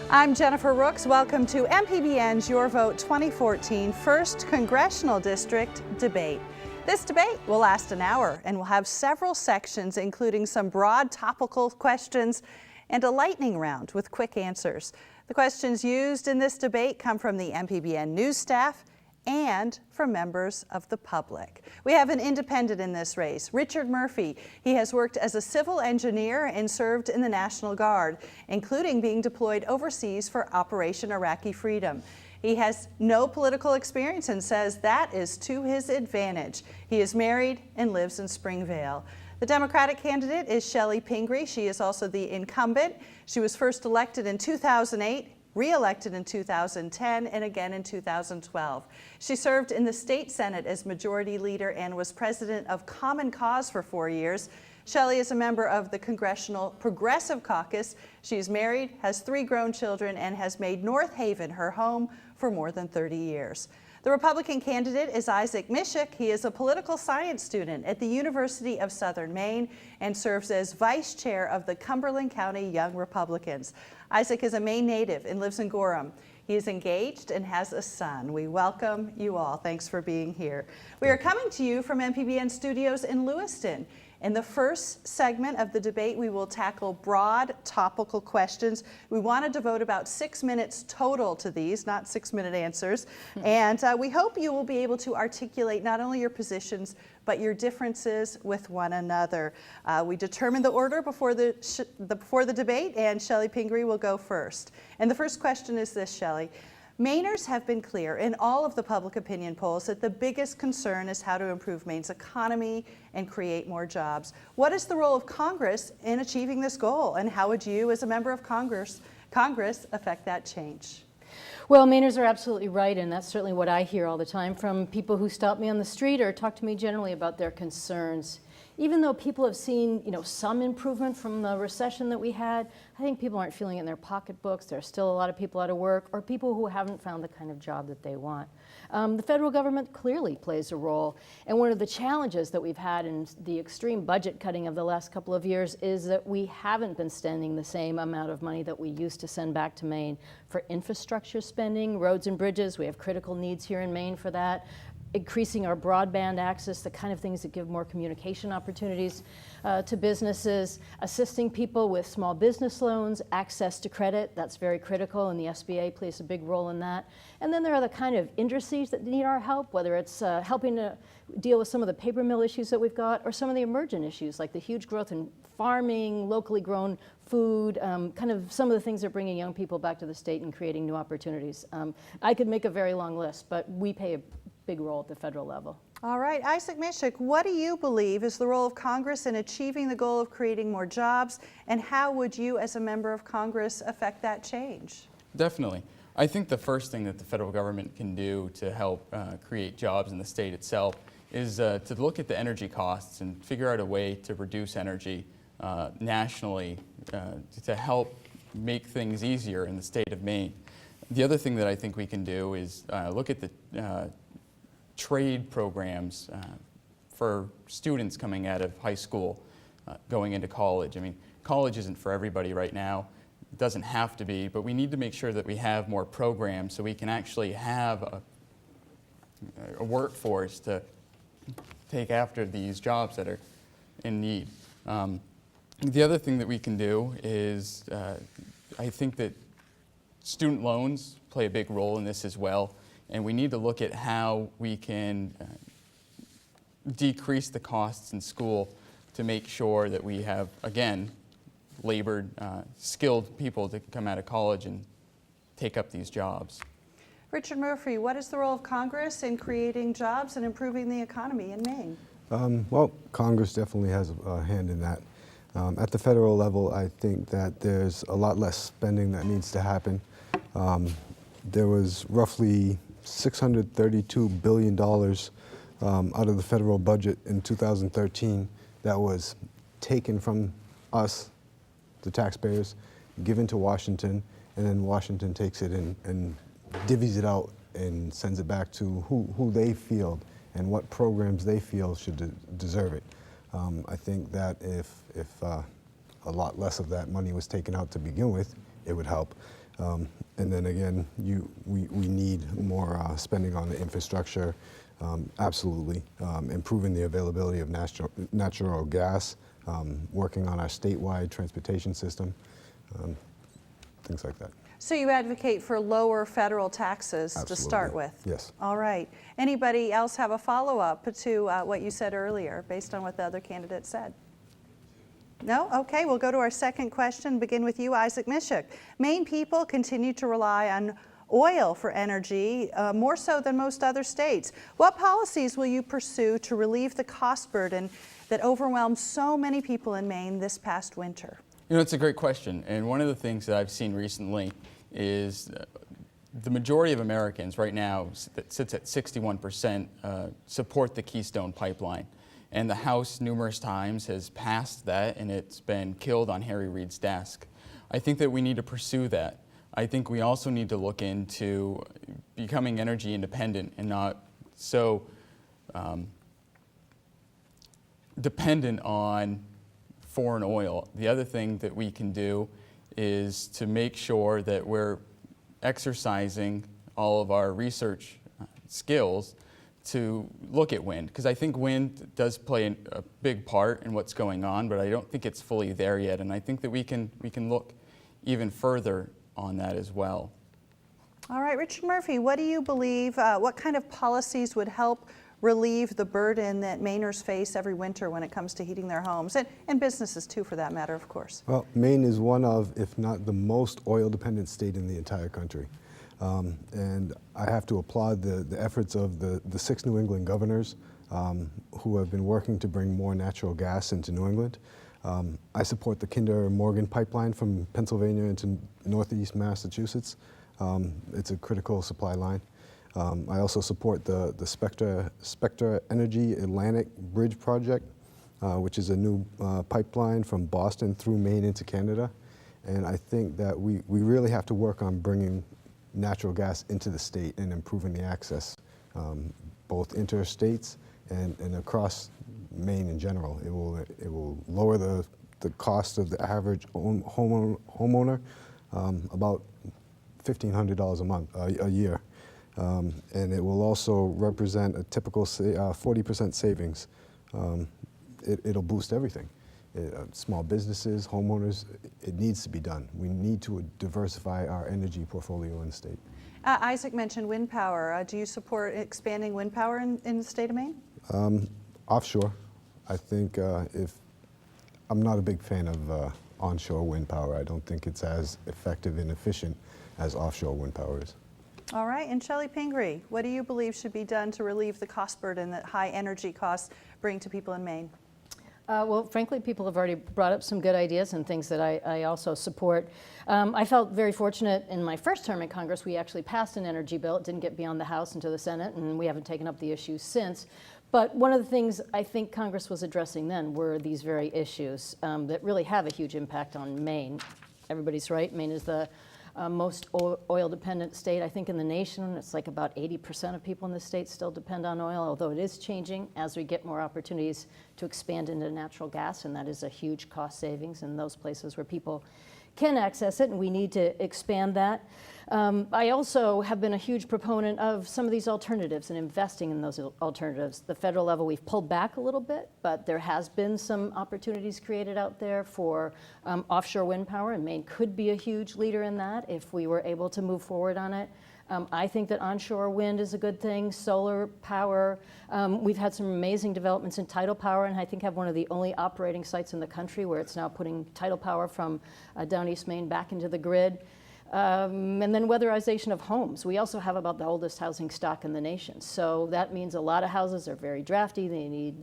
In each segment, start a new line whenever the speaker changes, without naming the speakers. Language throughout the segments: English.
I'm Jennifer Rooks. Welcome to MPBN's Your Vote 2014 First Congressional District Debate. This debate will last an hour and will have several sections, including some broad topical questions and a lightning round with quick answers. The questions used in this debate come from the MPBN news staff and from members of the public. We have an independent in this race, Richard Murphy. He has worked as a civil engineer and served in the National Guard, including being deployed overseas for Operation Iraqi Freedom. He has no political experience and says that is to his advantage. He is married and lives in Springvale. The Democratic candidate is Chellie Pingree. She is also the incumbent. She was first elected in 2008, re-elected in 2010, and again in 2012. She served in the state Senate as majority leader and was president of Common Cause for 4 years. Shelly is a member of the Congressional Progressive Caucus. She's married, has 3 grown children, and has made North Haven her home for more than 30 years. The Republican candidate is Issac. He is a political science student at the University of Southern Maine and serves as vice chair of the Cumberland County Young Republicans. Issac is a Maine native and lives in Gorham. He is engaged and has a son. We welcome you all. Thanks for being here. We are coming to you from MPBN studios in Lewiston. In the first segment of the debate, we will tackle broad, topical questions. We want to devote about 6 minutes total to these, not 6-minute answers. And we hope you will be able to articulate not only your positions, but your differences with one another. We determined the order before the debate, and Chellie Pingree will go first. And the first question is this, Chellie. Mainers have been clear in all of the public opinion polls that the biggest concern is how to improve Maine's economy and create more jobs. What is the role of Congress in achieving this goal, and how would you, as a member of Congress affect that change?
Well, Mainers are absolutely right, and that's certainly what I hear all the time from people who stop me on the street or talk to me generally about their concerns. Even though people have seen, some improvement from the recession that we had, I think people aren't feeling it in their pocketbooks. There are still a lot of people out of work, or people who haven't found the kind of job that they want. The federal government clearly plays a role, and one of the challenges that we've had in the extreme budget cutting of the last couple of years is that we haven't been spending the same amount of money that we used to send back to Maine for infrastructure spending, roads and bridges. We have critical needs here in Maine for that. Increasing our broadband access, the kind of things that give more communication opportunities to businesses, assisting people with small business loans, access to credit, that's very critical, and the SBA plays a big role in that. And then there are the kind of industries that need our help, whether it's helping to deal with some of the paper mill issues that we've got, or some of the emergent issues like the huge growth in farming, locally grown food, kind of some of the things that are bringing young people back to the state and creating new opportunities. I could make a very long list, but we pay a big role at the federal level.
All right, Issac Misiuk, what do you believe is the role of Congress in achieving the goal of creating more jobs, and how would you as a member of Congress affect that change?
Definitely. I think the first thing that the federal government can do to help create jobs in the state itself is to look at the energy costs and figure out a way to reduce energy nationally to help make things easier in the state of Maine. The other thing that I think we can do is look at the trade programs for students coming out of high school, going into college. I mean, college isn't for everybody right now. It doesn't have to be, but we need to make sure that we have more programs so we can actually have a workforce to take after these jobs that are in need. The other thing that we can do is I think that student loans play a big role in this as well. And we need to look at how we can decrease the costs in school to make sure that we have, again, labored, skilled people to come out of college and take up these jobs.
Richard Murphy, what is the role of Congress in creating jobs and improving the economy in Maine?
Well, Congress definitely has a hand in that. At the federal level, I think that there's a lot less spending that needs to happen. There was roughly $632 billion out of the federal budget in 2013 that was taken from us, the taxpayers, given to Washington, and then Washington takes it and divvies it out and sends it back to who they feel and what programs they feel should deserve it. I think that if a lot less of that money was taken out to begin with, it would help. And then again, we need more spending on the infrastructure, absolutely. Improving the availability of natural gas, working on our statewide transportation system, things like that.
So you advocate for lower federal taxes
Absolutely.
to start with?
Yes.
All right. Anybody else have a follow-up to what you said earlier, based on what the other candidate said? No? Okay, we'll go to our second question, begin with you, Issac Misiuk. Maine people continue to rely on oil for energy, more so than most other states. What policies will you pursue to relieve the cost burden that overwhelmed so many people in Maine this past winter?
You know, it's a great question, and one of the things that I've seen recently is the majority of Americans right now, that sits at 61%, support the Keystone Pipeline. And the House numerous times has passed that, and it's been killed on Harry Reid's desk. I think that we need to pursue that. I think we also need to look into becoming energy independent and not so dependent on foreign oil. The other thing that we can do is to make sure that we're exercising all of our research skills to look at wind, because I think wind does play a big part in what's going on, but I don't think it's fully there yet, and I think that we can look even further on that as well.
All right, Richard Murphy, what do you believe, what kind of policies would help relieve the burden that Mainers face every winter when it comes to heating their homes, and businesses too, for that matter, of course?
Well, Maine is one of, if not the most oil-dependent state in the entire country. And I have to applaud the efforts of the 6 New England governors who have been working to bring more natural gas into New England. I support the Kinder Morgan pipeline from Pennsylvania into Northeast Massachusetts. It's a critical supply line. I also support the Spectra Energy Atlantic Bridge project, which is a new pipeline from Boston through Maine into Canada. And I think that we really have to work on bringing natural gas into the state and improving the access, both interstates and across Maine in general. It will lower the cost of the average homeowner about $1,500 a month, a year. And it will also represent a typical 40% savings. It'll boost everything. Small businesses, homeowners, it needs to be done. We need to diversify our energy portfolio in the state.
Issac mentioned wind power. Do you support expanding wind power in the state of Maine?
Offshore. I think I'm not a big fan of onshore wind power. I don't think it's as effective and efficient as offshore wind power is.
All right, and Chellie Pingree, what do you believe should be done to relieve the cost burden that high energy costs bring to people in Maine?
Well, frankly, people have already brought up some good ideas and things that I also support. I felt very fortunate in my first term in Congress. We actually passed an energy bill. It didn't get beyond the House into the Senate, and we haven't taken up the issue since. But one of the things I think Congress was addressing then were these very issues that really have a huge impact on Maine. Everybody's right. Maine is the most oil-dependent state, I think, in the nation. It's like about 80% of people in the state still depend on oil, although it is changing as we get more opportunities to expand into natural gas, and that is a huge cost savings in those places where people can access it, and we need to expand that. I also have been a huge proponent of some of these alternatives and investing in those alternatives. The federal level, we've pulled back a little bit, but there has been some opportunities created out there for offshore wind power, and Maine could be a huge leader in that if we were able to move forward on it. I think that onshore wind is a good thing, solar power. We've had some amazing developments in tidal power, and I think have one of the only operating sites in the country where it's now putting tidal power from down East Maine back into the grid. And then weatherization of homes. We also have about the oldest housing stock in the nation. So that means a lot of houses are very drafty. They need,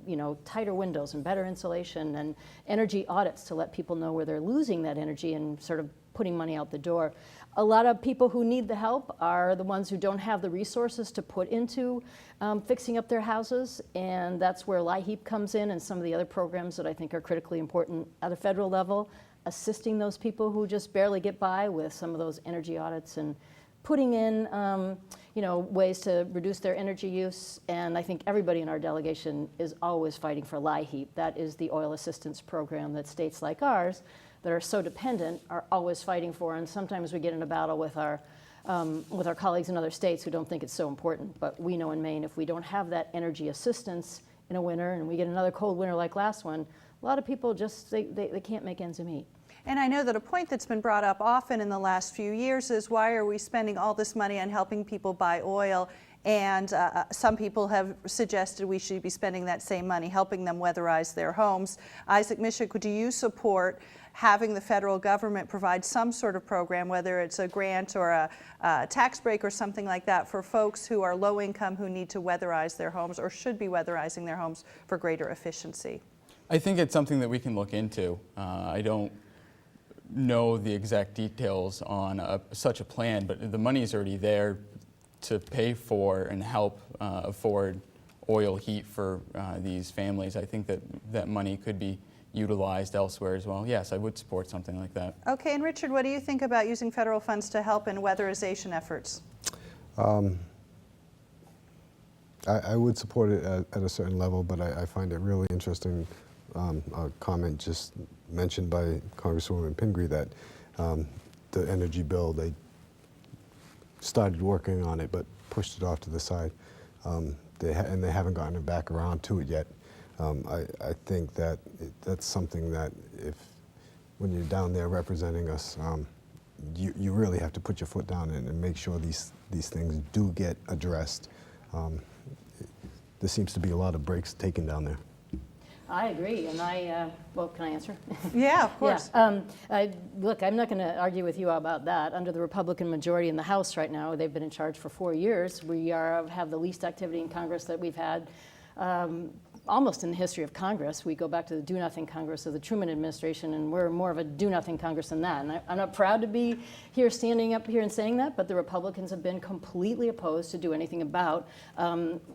tighter windows and better insulation and energy audits to let people know where they're losing that energy and sort of putting money out the door. A lot of people who need the help are the ones who don't have the resources to put into fixing up their houses, and that's where LIHEAP comes in and some of the other programs that I think are critically important at a federal level, assisting those people who just barely get by with some of those energy audits and putting in ways to reduce their energy use. And I think everybody in our delegation is always fighting for LIHEAP. That is the oil assistance program that states like ours that are so dependent are always fighting for, and sometimes we get in a battle with our colleagues in other states who don't think it's so important. But we know in Maine, if we don't have that energy assistance in a winter and we get another cold winter like last one, a lot of people just, they can't make ends meet.
And I know that a point that's been brought up often in the last few years is, why are we spending all this money on helping people buy oil? And some people have suggested we should be spending that same money helping them weatherize their homes. Issac, Misiuk, do you support having the federal government provide some sort of program, whether it's a grant or a tax break or something like that, for folks who are low income who need to weatherize their homes or should be weatherizing their homes for greater efficiency?
I think it's something that we can look into. I don't know the exact details on such a plan, but the money is already there to pay for and help afford oil heat for these families. I think that that money could be utilized elsewhere as well. Yes, I would support something like that.
Okay, and Richard, what do you think about using federal funds to help in weatherization efforts?
I would support it at a certain level, but I find it really interesting, a comment just mentioned by Congresswoman Pingree that the energy bill, they started working on it but pushed it off to the side. They haven't gotten it back around to it yet. I think that that's something that when you're down there representing us, you really have to put your foot down and make sure these things do get addressed. There seems to be a lot of breaks taken down there.
I agree, and well, can I answer?
Yeah, of course.
Yeah. Look, I'm not going to argue with you about that. Under the Republican majority in the House right now, they've been in charge for 4 years. We have the least activity in Congress that we've had almost in the history of Congress. We go back to the do-nothing Congress of the Truman administration, and we're more of a do-nothing Congress than that. And I'm not proud to be here, standing up here and saying that, but the Republicans have been completely opposed to do anything about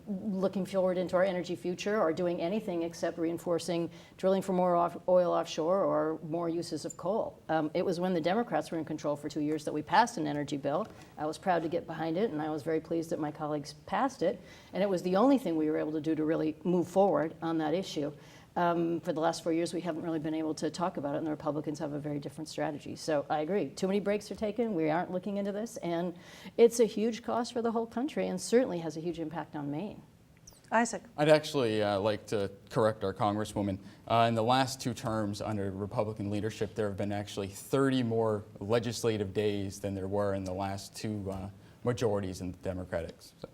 looking forward into our energy future or doing anything except reinforcing drilling for more oil offshore or more uses of coal. It was when the Democrats were in control for 2 years that we passed an energy bill. I was proud to get behind it, and I was very pleased that my colleagues passed it. And it was the only thing we were able to do to really move forward on that issue. For the last 4 years, we haven't really been able to talk about it, and the Republicans have a very different strategy. So I agree. Too many breaks are taken. We aren't looking into this, and it's a huge cost for the whole country and certainly has a huge impact on Maine.
Issac.
I'd actually like to correct our Congresswoman. In the last 2 terms under Republican leadership, there have been actually 30 more legislative days than there were in the last 2 majorities in the Democrats. So.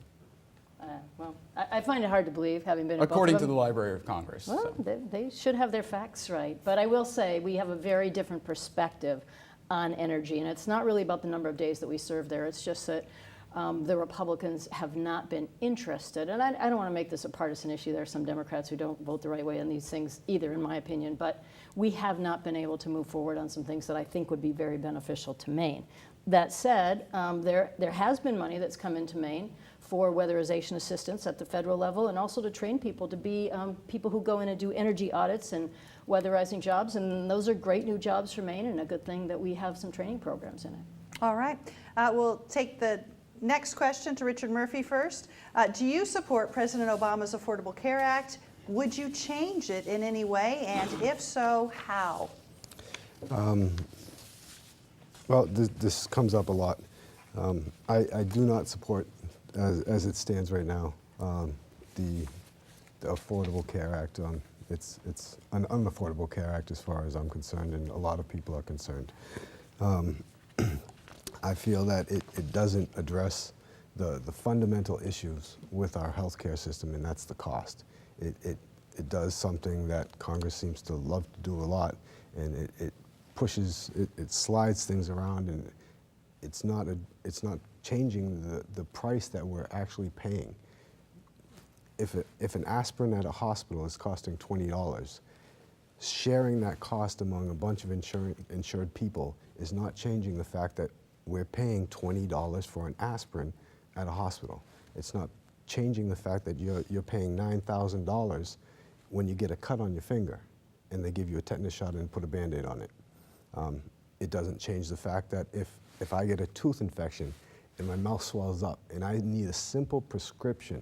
Well, I find it hard to believe, having been in
According
both
to
of
the
them.
Library of Congress.
Well,
So.
they should have their facts right. But I will say we have a very different perspective on energy, and it's not really about the number of days that we serve there. It's just that the Republicans have not been interested. And I don't want to make this a partisan issue. There are some Democrats who don't vote the right way on these things either, in my opinion. But we have not been able to move forward on some things that I think would be very beneficial to Maine. That said, there has been money that's come into Maine for weatherization assistance at the federal level, and also to train people to be people who go in and do energy audits and weatherizing jobs. And those are great new jobs for Maine, and a good thing that we have some training programs in it.
All right. We'll take the next question to Richard Murphy first. Do you support President Obama's Affordable Care Act? Would you change it in any way? And if so, how?
Well, this comes up a lot. I do not support, as it stands right now, the Affordable Care Act. It's an unaffordable care act as far as I'm concerned, and a lot of people are concerned. I feel that it doesn't address the fundamental issues with our healthcare system, and that's the cost. It does something that Congress seems to love to do a lot, and it pushes, it slides things around, and it's not changing the price that we're actually paying. If an aspirin at a hospital is costing $20, sharing that cost among a bunch of insured people is not changing the fact that we're paying $20 for an aspirin at a hospital. It's not changing the fact that you're paying $9,000 when you get a cut on your finger and they give you a tetanus shot and put a Band-Aid on it. It doesn't change the fact that if I get a tooth infection and my mouth swells up and I need a simple prescription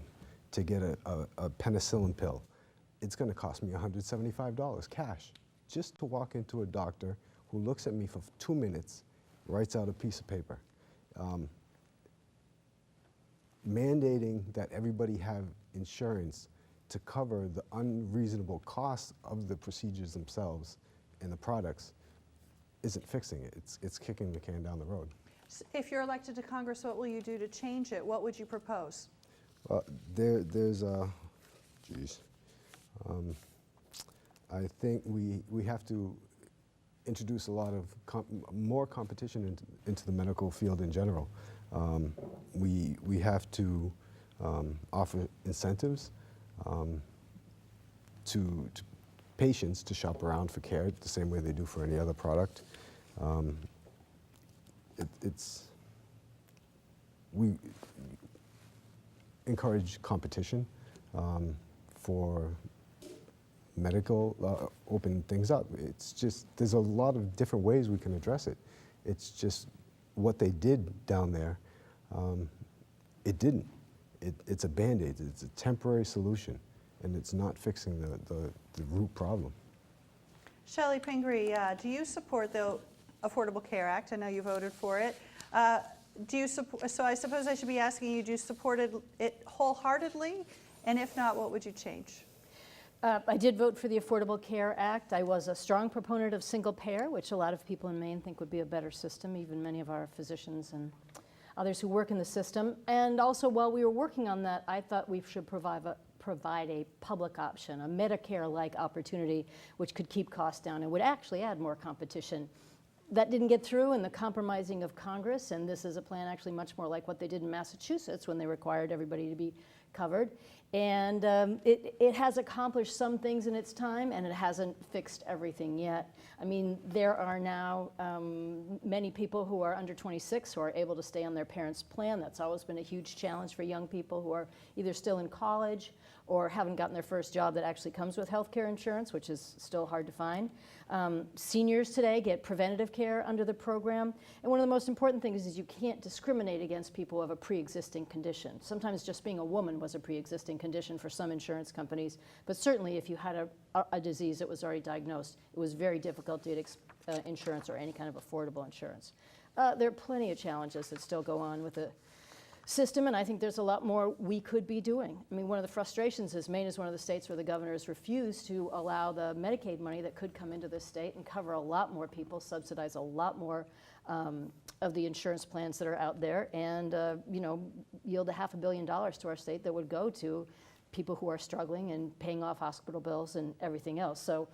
to get a penicillin pill, it's going to cost me $175 cash just to walk into a doctor who looks at me for 2 minutes, writes out a piece of paper. Mandating that everybody have insurance to cover the unreasonable costs of the procedures themselves and the products isn't fixing it. It's kicking the can down the road.
If you're elected to Congress, what will you do to change it? What would you propose?
There's a, I think we have to introduce a lot of more competition into the medical field in general. We have to offer incentives to patients to shop around for care the same way they do for any other product. We encourage competition for medical, open things up. It's just, there's a lot of different ways we can address it. It's just what they did down there, it didn't. It's a Band-Aid, it's a temporary solution, and it's not fixing the root problem.
Chellie Pingree, do you support the Affordable Care Act? I know you voted for it. Do you support, so I suppose I should be asking you, do you support it wholeheartedly? And if not, what would you change?
I did vote for the Affordable Care Act. I was a strong proponent of single payer, which a lot of people in Maine think would be a better system, even many of our physicians and others who work in the system. And also, while we were working on that, I thought we should provide a public option, a Medicare-like opportunity, which could keep costs down and would actually add more competition. That didn't get through in the compromising of Congress, and this is a plan actually much more like what they did in Massachusetts when they required everybody to be covered. And it has accomplished some things in its time, and it hasn't fixed everything yet. I mean, there are now many people who are under 26 who are able to stay on their parents' plan. That's always been a huge challenge for young people who are either still in college or haven't gotten their first job that actually comes with health care insurance, which is still hard to find. Seniors today get preventative care under the program. And one of the most important things is you can't discriminate against people who have a pre-existing condition. Sometimes just being a woman was a pre-existing condition for some insurance companies, but certainly if you had a disease that was already diagnosed, it was very difficult to get insurance or any kind of affordable insurance. There are plenty of challenges that still go on with the system, and I think there's a lot more we could be doing. I mean, one of the frustrations is Maine is one of the states where the governor has refused to allow the Medicaid money that could come into this state and cover a lot more people, subsidize a lot more of the insurance plans that are out there, and you know, yield $500 million to our state that would go to people who are struggling and paying off hospital bills and everything else. So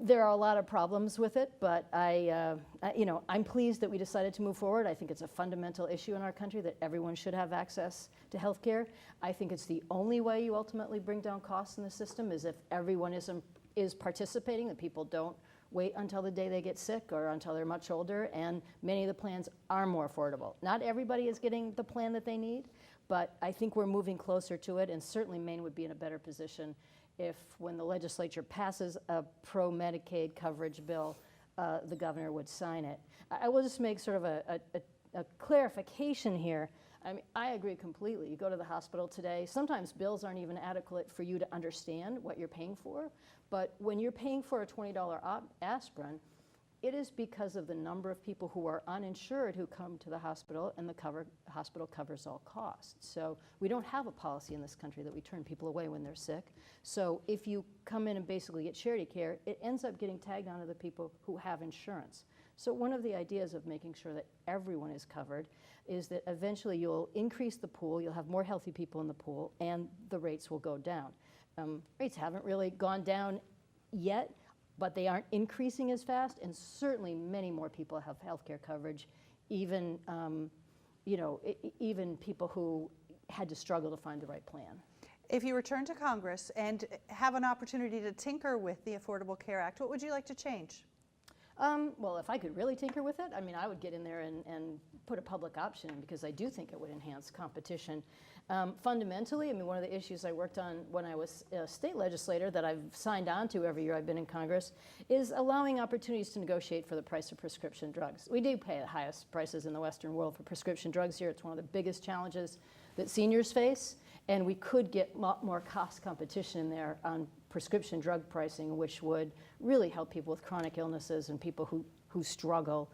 there are a lot of problems with it, but I'm pleased that we decided to move forward. I think it's a fundamental issue in our country that everyone should have access to health care. I think it's the only way you ultimately bring down costs in the system is if everyone is participating, that people don't wait until the day they get sick or until they're much older, and many of the plans are more affordable. Not everybody is getting the plan that they need, but I think we're moving closer to it, and certainly Maine would be in a better position if, when the legislature passes a pro-Medicaid coverage bill, the governor would sign it. I will just make sort of a clarification here. I mean, I agree completely. You go to the hospital today, sometimes bills aren't even adequate for you to understand what you're paying for, but when you're paying for a $20 aspirin, it is because of the number of people who are uninsured who come to the hospital, and the hospital covers all costs. So we don't have a policy in this country that we turn people away when they're sick. So if you come in and basically get charity care, it ends up getting tagged onto the people who have insurance. So one of the ideas of making sure that everyone is covered is that eventually you'll increase the pool, you'll have more healthy people in the pool, and the rates will go down. Rates haven't really gone down yet, but they aren't increasing as fast, and certainly many more people have health care coverage, even, even people who had to struggle to find the right plan.
If you return to Congress and have an opportunity to tinker with the Affordable Care Act, what would you like to change?
Well, if I could really tinker with it, I mean, I would get in there and put a public option in, because I do think it would enhance competition. Fundamentally, I mean, one of the issues I worked on when I was a state legislator that I've signed on to every year I've been in Congress is allowing opportunities to negotiate for the price of prescription drugs. We do pay the highest prices in the Western world for prescription drugs here. It's one of the biggest challenges that seniors face, and we could get more cost competition in there on prescription drug pricing, which would really help people with chronic illnesses and people who struggle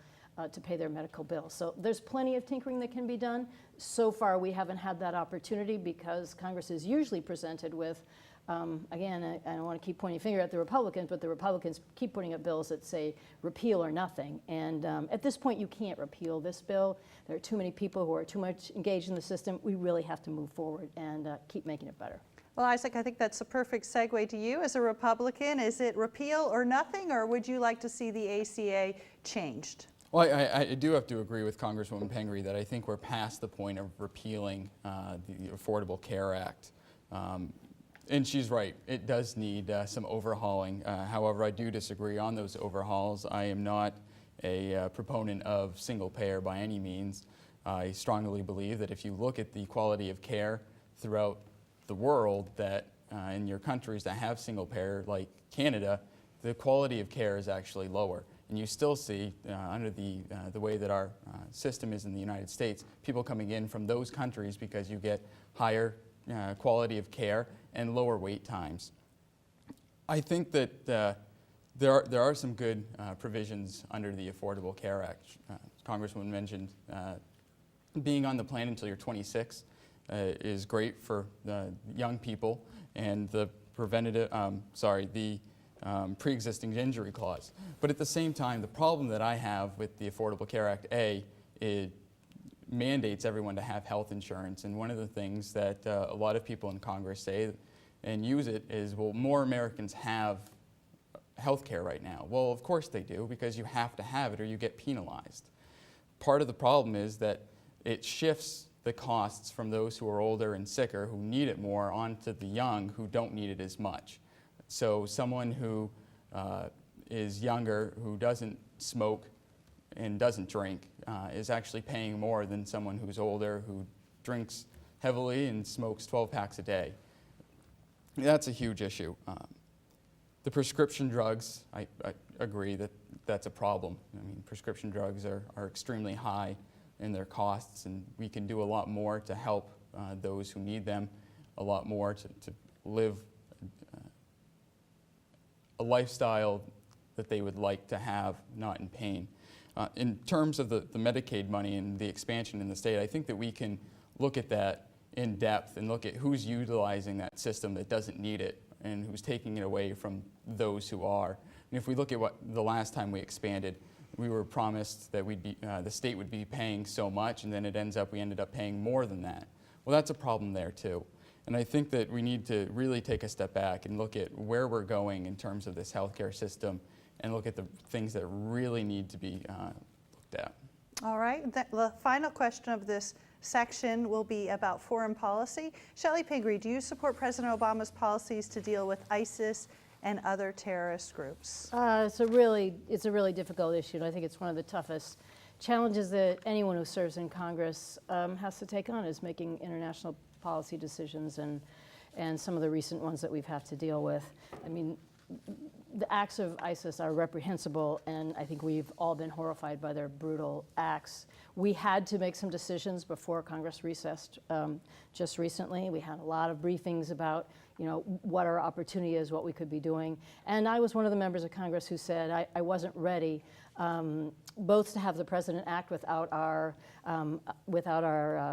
to pay their medical bills. So there's plenty of tinkering that can be done. So far, we haven't had that opportunity because Congress is usually presented with, again, I don't want to keep pointing a finger at the Republicans, but the Republicans keep putting up bills that say repeal or nothing. And at this point, you can't repeal this bill. There are too many people who are too much engaged in the system. We really have to move forward and keep making it better.
Well, Issac, I think that's a perfect segue to you as a Republican. Is it repeal or nothing, or would you like to see the ACA changed?
Well, I do have to agree with Congresswoman Pingree that I think we're past the point of repealing the Affordable Care Act. And she's right, it does need some overhauling. However, I do disagree on those overhauls. I am not a proponent of single payer by any means. I strongly believe that if you look at the quality of care throughout the world, that in your countries that have single payer, like Canada, the quality of care is actually lower. And you still see, under the way that our system is in the United States, people coming in from those countries because you get higher quality of care and lower wait times. I think that there are some good provisions under the Affordable Care Act. Congresswoman mentioned being on the plan until you're 26 is great for young people, and the pre-existing injury clause. But at the same time, the problem that I have with the Affordable Care Act, it mandates everyone to have health insurance. And one of the things that a lot of people in Congress say and use it is, well, more Americans have health care right now. Well, of course they do, because you have to have it or you get penalized. Part of the problem is that it shifts the costs from those who are older and sicker, who need it more, onto the young who don't need it as much. So someone who is younger, who doesn't smoke and doesn't drink, is actually paying more than someone who's older, who drinks heavily and smokes 12 packs a day. That's a huge issue. The prescription drugs, I agree that that's a problem. I mean, prescription drugs are extremely high in their costs, and we can do a lot more to help those who need them, a lot more to live a lifestyle that they would like to have, not in pain. In terms of the Medicaid money and the expansion in the state, I think that we can look at that in depth and look at who's utilizing that system that doesn't need it and who's taking it away from those who are. And if we look at what the last time we expanded, we were promised that the state would be paying so much, and then we ended up paying more than that. Well, that's a problem there too. And I think that we need to really take a step back and look at where we're going in terms of this healthcare system and look at the things that really need to be looked at.
All right, the final question of this section will be about foreign policy. Chellie Pingree, do you support President Obama's policies to deal with ISIS and other terrorist groups?
It's a really difficult issue, and I think it's one of the toughest challenges that anyone who serves in Congress has to take on, is making international policy decisions, and some of the recent ones that we've had to deal with. I mean, the acts of ISIS are reprehensible, and I think we've all been horrified by their brutal acts. We had to make some decisions before Congress recessed just recently. We had a lot of briefings about, what our opportunity is, what we could be doing. And I was one of the members of Congress who said I wasn't ready both to have the president act without our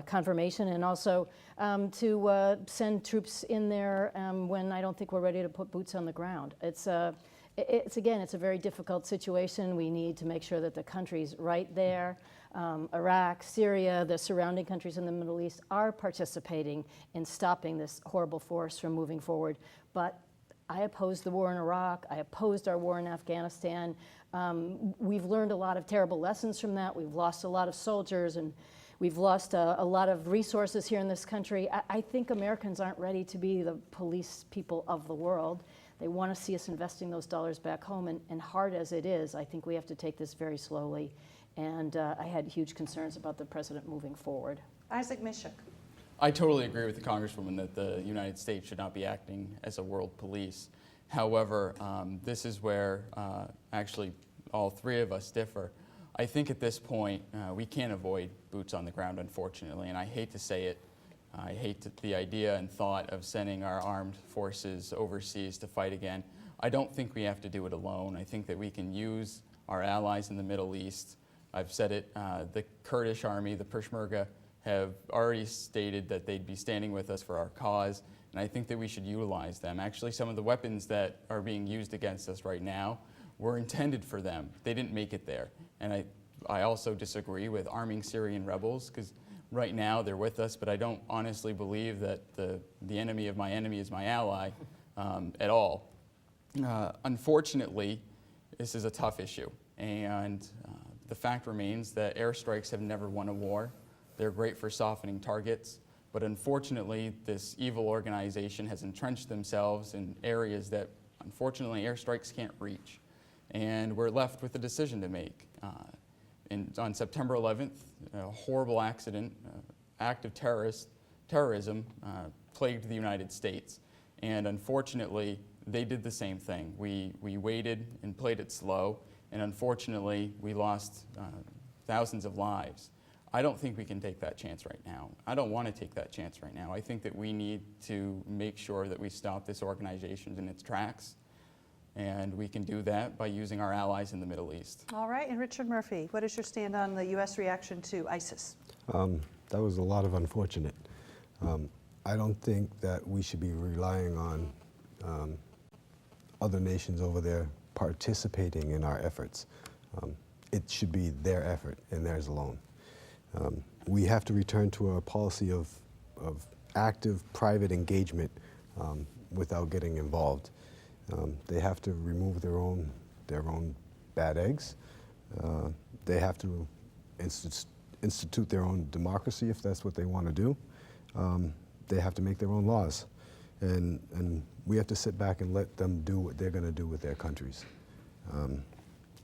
confirmation, and also to send troops in there when I don't think we're ready to put boots on the ground. It's again, it's a very difficult situation. We need to make sure that the countries right there, Iraq, Syria, the surrounding countries in the Middle East, are participating in stopping this horrible force from moving forward. But I opposed the war in Iraq. I opposed our war in Afghanistan. We've learned a lot of terrible lessons from that. We've lost a lot of soldiers, and we've lost a lot of resources here in this country. I think Americans aren't ready to be the police people of the world. They want to see us investing those dollars back home, and hard as it is, I think we have to take this very slowly. And I had huge concerns about the president moving forward.
Issac Misiuk.
I totally agree with the Congresswoman that the United States should not be acting as a world police. However, this is where actually all three of us differ. I think at this point we can't avoid boots on the ground, unfortunately, and I hate to say it, I hate the idea and thought of sending our armed forces overseas to fight again. I don't think we have to do it alone. I think that we can use our allies in the Middle East. I've said it, the Kurdish army, the Peshmerga, have already stated that they'd be standing with us for our cause, and I think that we should utilize them. Actually, some of the weapons that are being used against us right now were intended for them. They didn't make it there. And I also disagree with arming Syrian rebels, because right now they're with us, but I don't honestly believe that the enemy of my enemy is my ally at all. Unfortunately, this is a tough issue, and the fact remains that airstrikes have never won a war. They're great for softening targets, but unfortunately, this evil organization has entrenched themselves in areas that, unfortunately, airstrikes can't reach. And we're left with a decision to make. On September 11th, a horrible accident, act of terrorism plagued the United States. And unfortunately, they did the same thing. We waited and played it slow, and unfortunately, we lost thousands of lives. I don't think we can take that chance right now. I don't want to take that chance right now. I think that we need to make sure that we stop this organization in its tracks, and we can do that by using our allies in the Middle East.
All right, and Richard Murphy, what is your stand on the U.S. reaction to ISIS?
That was a lot of unfortunate. I don't think that we should be relying on other nations over there participating in our efforts. It should be their effort and theirs alone. We have to return to a policy of active private engagement without getting involved. They have to remove their own bad eggs. They have to institute their own democracy if that's what they want to do. They have to make their own laws. And we have to sit back and let them do what they're going to do with their countries.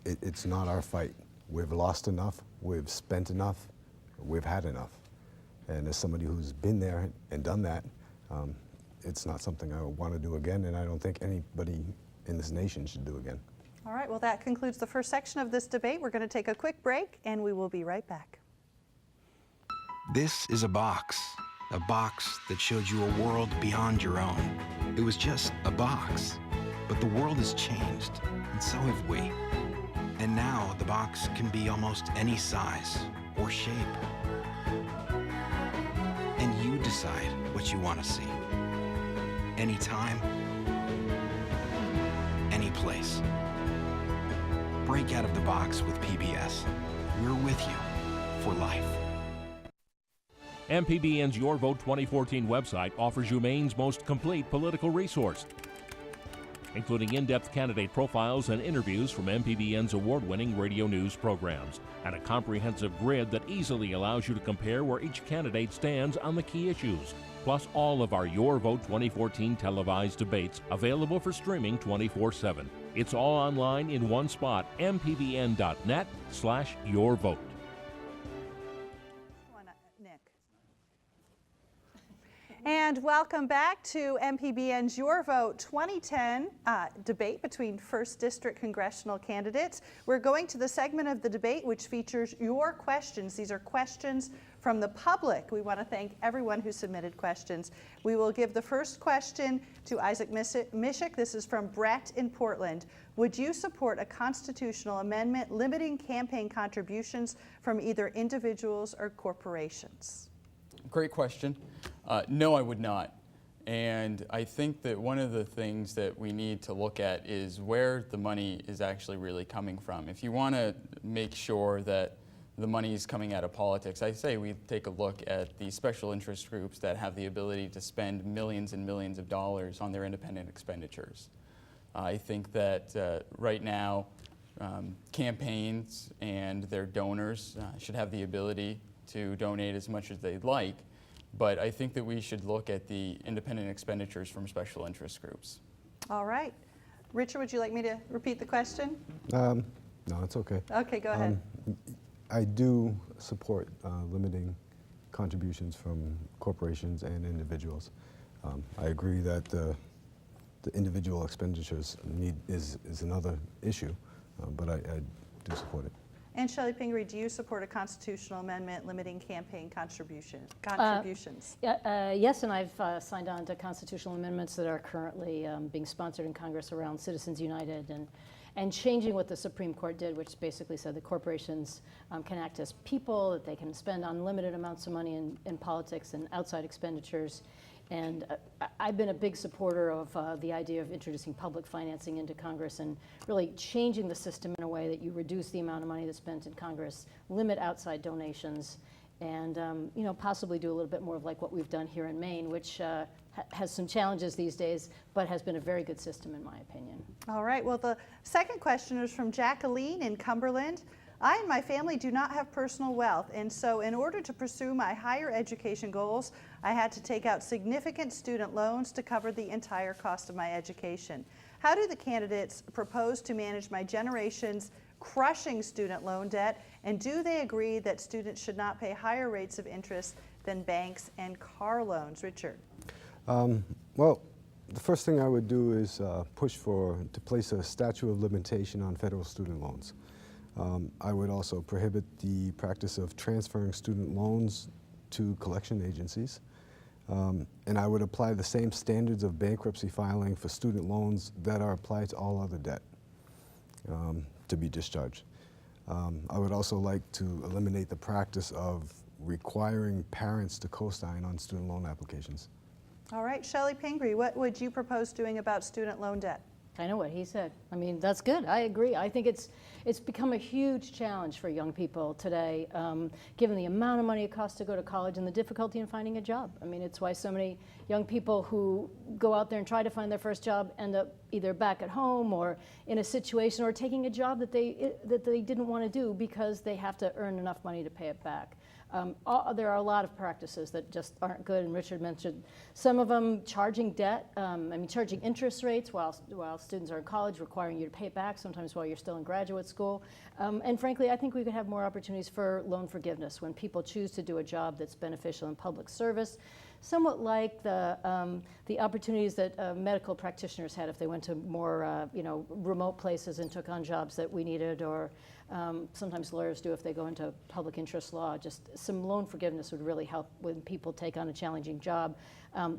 It's not our fight. We've lost enough, we've spent enough, we've had enough. And as somebody who's been there and done that, it's not something I want to do again, and I don't think anybody in this nation should do again.
All right, well, that concludes the first section of this debate. We're going to take a quick break, and we will be right back.
This is a box that showed you a world beyond your own. It was just a box, but the world has changed, and so have we. And now the box can be almost any size or shape. And you decide what you want to see. Anytime, any place. Break out of the box with PBS. We're with you for life.
MPBN's Your Vote 2014 website offers you Maine's most complete political resource, including in-depth candidate profiles and interviews from MPBN's award-winning radio news programs, and a comprehensive grid that easily allows you to compare where each candidate stands on the key issues, plus all of our Your Vote 2014 televised debates available for streaming 24/7. It's all online in one spot, mpbn.net/yourvote.
And welcome back to MPBN's Your Vote 2010 debate between 1st District congressional candidates. We're going to the segment of the debate which features your questions. These are questions from the public. We want to thank everyone who submitted questions. We will give the first question to Issac Misiuk. This is from Brett in Portland. Would you support a constitutional amendment limiting campaign contributions from either individuals or corporations?
Great question. No, I would not. And I think that one of the things that we need to look at is where the money is actually really coming from. If you want to make sure that the money is coming out of politics, I say we take a look at the special interest groups that have the ability to spend millions and millions of dollars on their independent expenditures. I think that right now, campaigns and their donors should have the ability to donate as much as they'd like, but I think that we should look at the independent expenditures from special interest groups.
All right. Richard, would you like me to repeat the question?
No, it's okay.
Okay, go ahead.
I do support limiting contributions from corporations and individuals. I agree that the individual expenditures is another issue, but I do support it.
And Chellie Pingree, do you support a constitutional amendment limiting campaign contributions?
Yes, and I've signed on to constitutional amendments that are currently being sponsored in Congress around Citizens United and changing what the Supreme Court did, which basically said that corporations can act as people, that they can spend unlimited amounts of money in politics and outside expenditures. And I've been a big supporter of the idea of introducing public financing into Congress and really changing the system in a way that you reduce the amount of money that's spent in Congress, limit outside donations, and possibly do a little bit more of like what we've done here in Maine, which has some challenges these days, but has been a very good system in my opinion.
All right, well, the second question is from Jacqueline in Cumberland. I and my family do not have personal wealth, and so in order to pursue my higher education goals, I had to take out significant student loans to cover the entire cost of my education. How do the candidates propose to manage my generation's crushing student loan debt, and do they agree that students should not pay higher rates of interest than banks and car loans? Richard.
Well, the first thing I would do is push to place a statute of limitation on federal student loans. I would also prohibit the practice of transferring student loans to collection agencies. And I would apply the same standards of bankruptcy filing for student loans that are applied to all other debt to be discharged. I would also like to eliminate the practice of requiring parents to co-sign on student loan applications.
All right, Chellie Pingree, what would you propose doing about student loan debt?
I know what he said. I mean, that's good. I agree. I think it's become a huge challenge for young people today, given the amount of money it costs to go to college and the difficulty in finding a job. I mean, it's why so many young people who go out there and try to find their first job end up either back at home or in a situation or taking a job that they didn't want to do because they have to earn enough money to pay it back. There are a lot of practices that just aren't good, and Richard mentioned some of them. Charging debt, charging interest rates while students are in college, requiring you to pay it back sometimes while you're still in graduate school. And frankly, I think we could have more opportunities for loan forgiveness when people choose to do a job that's beneficial in public service, somewhat like the opportunities that medical practitioners had if they went to more remote places and took on jobs that we needed, or sometimes lawyers do if they go into public interest law. Just some loan forgiveness would really help when people take on a challenging job